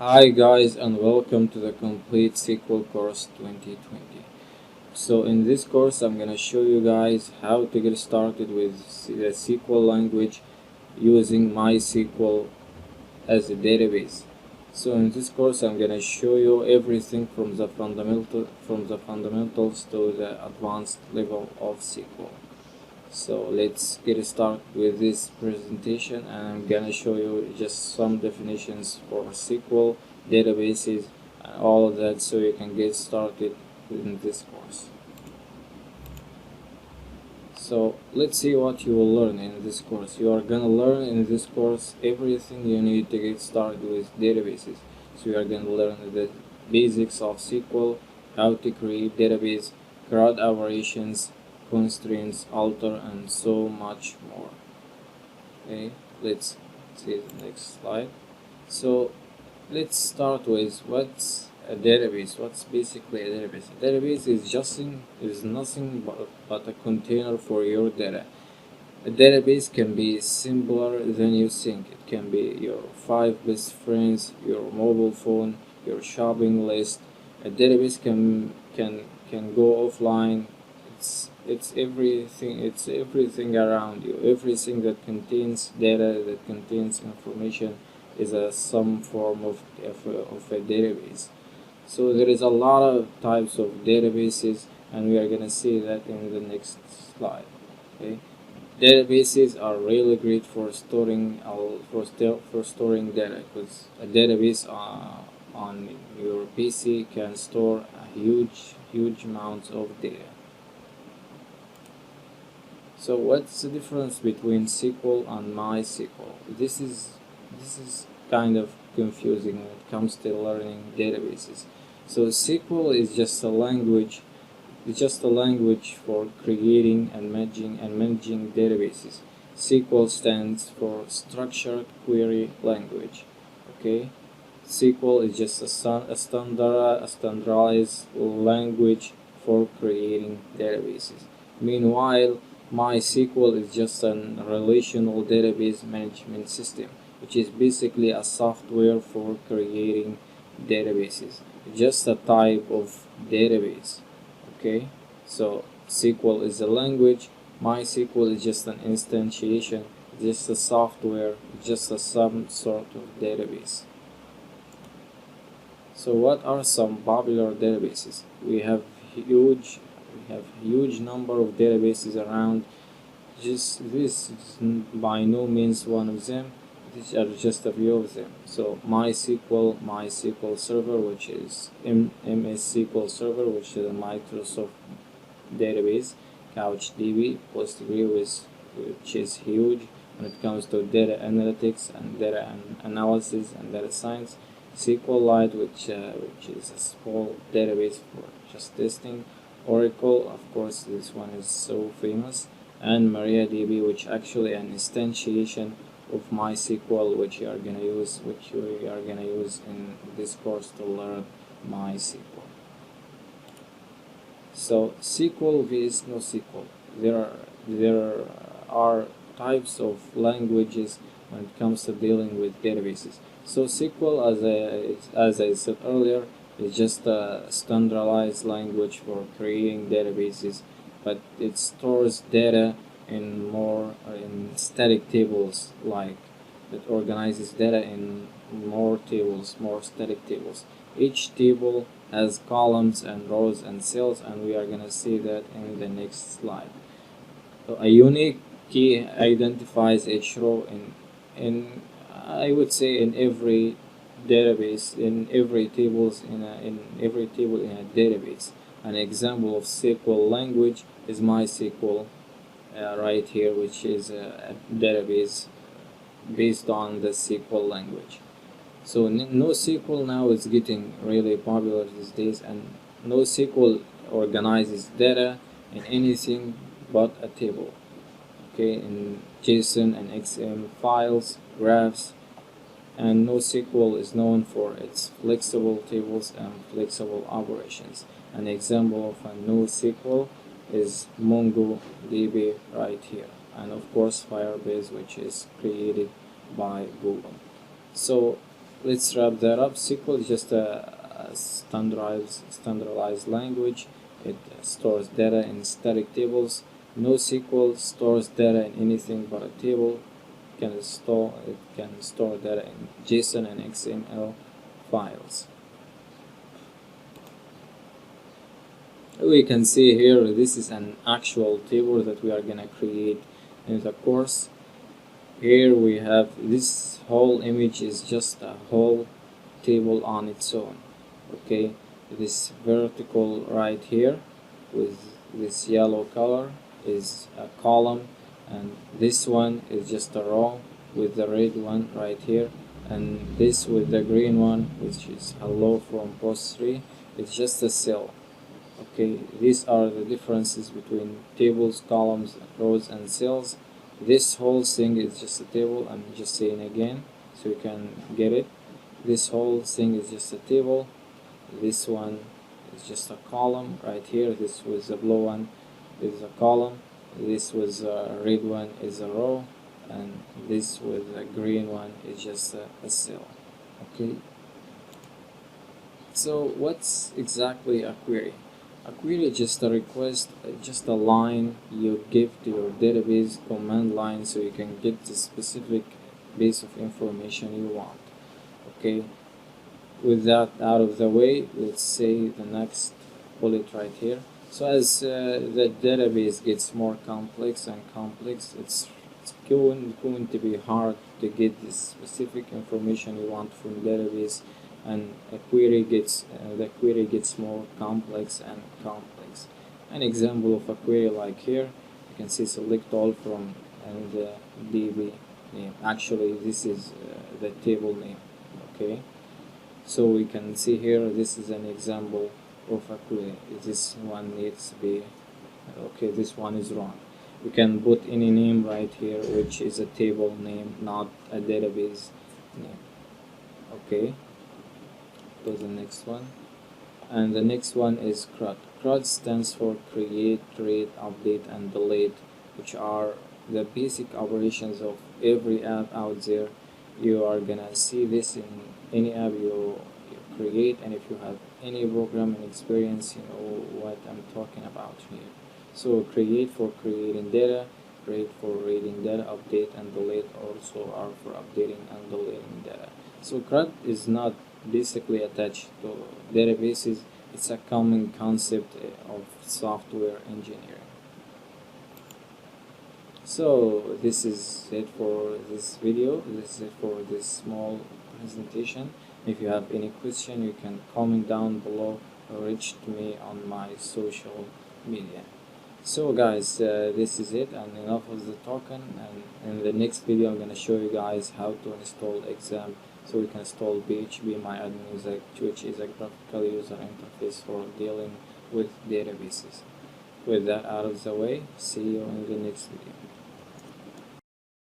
Hi guys, and welcome to the Complete SQL course 2020. So in this course I'm gonna show you guys how to get started with the SQL language using MySQL as a database. So in this course I'm gonna show you everything from the fundamentals to the advanced level of SQL. So let's get started with this presentation, and I'm gonna show you just some definitions for SQL databases and all of that, so you can get started in this course. So let's see what you will learn in this course. You are gonna learn in this course everything you need to get started with databases. So you are gonna learn the basics of SQL, how to create database, CRUD operations, constraints, alter, and so much more. Okay, let's see the next slide. So let's start with what's a database. What's basically a database? A database is nothing but a container for your data. A database can be simpler than you think. It can be your 5 best friends, your mobile phone, your shopping list. A database can go offline. It's everything. It's everything around you. Everything that contains data, that contains information, is some form of a database. So there is a lot of types of databases, and we are gonna see that in the next slide. Okay. Databases are really great for storing data, because a database on your PC can store a huge amounts of data. So what's the difference between SQL and MySQL? This is kind of confusing when it comes to learning databases. So SQL is just a language. It's just a language for creating and managing databases. SQL stands for Structured Query Language. Okay, SQL is just a standardized language for creating databases. Meanwhile, MySQL is just a relational database management system, which is basically a software for creating databases. Just a type of database. Okay, so SQL is a language, MySQL is just an instantiation, just a software, just some sort of database. So what are some popular databases? We have huge number of databases around. Just this is by no means one of them. These are just a few of them. So MySQL Server, which is MySQL Server, which is a Microsoft database, CouchDB, PostgreSQL, which is huge when it comes to data analytics and data analysis and data science. SQLite, which is a small database for just testing. Oracle, of course, this one is so famous, and MariaDB, which actually an instantiation of MySQL, which we are gonna use in this course to learn MySQL. So SQL vs NoSQL. There are types of languages when it comes to dealing with databases. So SQL, as I said earlier, is just a standardized language for creating databases, but it stores data in static tables, like it organizes data in more static tables. Each table has columns and rows and cells, and we are gonna see that in the next slide. So a unique key identifies each row in I would say in every database, in every table in a database. An example of SQL language is MySQL right here, which is a database based on the SQL language. So NoSQL now is getting really popular these days, and NoSQL organizes data in anything but a table. Okay, in JSON and XML files, graphs, and NoSQL is known for its flexible tables and flexible operations. An example of a NoSQL is MongoDB right here, and of course Firebase, which is created by Google. So let's wrap that up. SQL is just a standardized language. It stores data in static tables. NoSQL stores data in anything but a table. It can store data in JSON and XML files. We can see here this is an actual table that we are gonna create in the course. Here we have this whole image is just a whole table on its own. Okay, this vertical right here with this yellow color is a column, and this one is just a row with the red one right here, and this with the green one, which is hello from post 3, it's just a cell. Okay, these are the differences between tables, columns, rows, and cells. This whole thing is just a table. I'm just saying again so you can get it. This whole thing is just a table. This one is just a column right here. This was the blue one is a column. This was a red one is a row, and this with the green one is just a cell. Okay, so what's exactly a query? A query is just a request, just a line you give to your database command line so you can get the specific piece of information you want. Okay, with that out of the way, let's say the next bullet right here. So as the database gets more complex and complex, it's going to be hard to get the specific information you want from database, and the query gets more complex and complex. An example of a query like here, you can see select all from and the DB name. Actually, this is the table name. Okay, so we can see here this is an example of a query. This one needs to be okay. This one is wrong. We can put any name right here, which is a table name, not a database name. Okay, to the next one, and the next one is CRUD. CRUD stands for create, create, update, and delete, which are the basic operations of every app out there. You are gonna see this in any app you create, and if you have any programming experience, you know what I'm talking about here. So create for creating data, create for reading data, update and delete also are for updating and deleting data. So CRUD is not basically attached to databases. It's a common concept of software engineering. So this is it for this video. This is it for this small presentation. If you have any question, you can comment down below or reach to me on my social media. So guys, this is it, and enough of the talking, and in the next video I'm gonna show you guys how to install exam, so we can install PHP-MyAdmin, which is a graphical user interface for dealing with databases. With that out of the way, see you in the next video.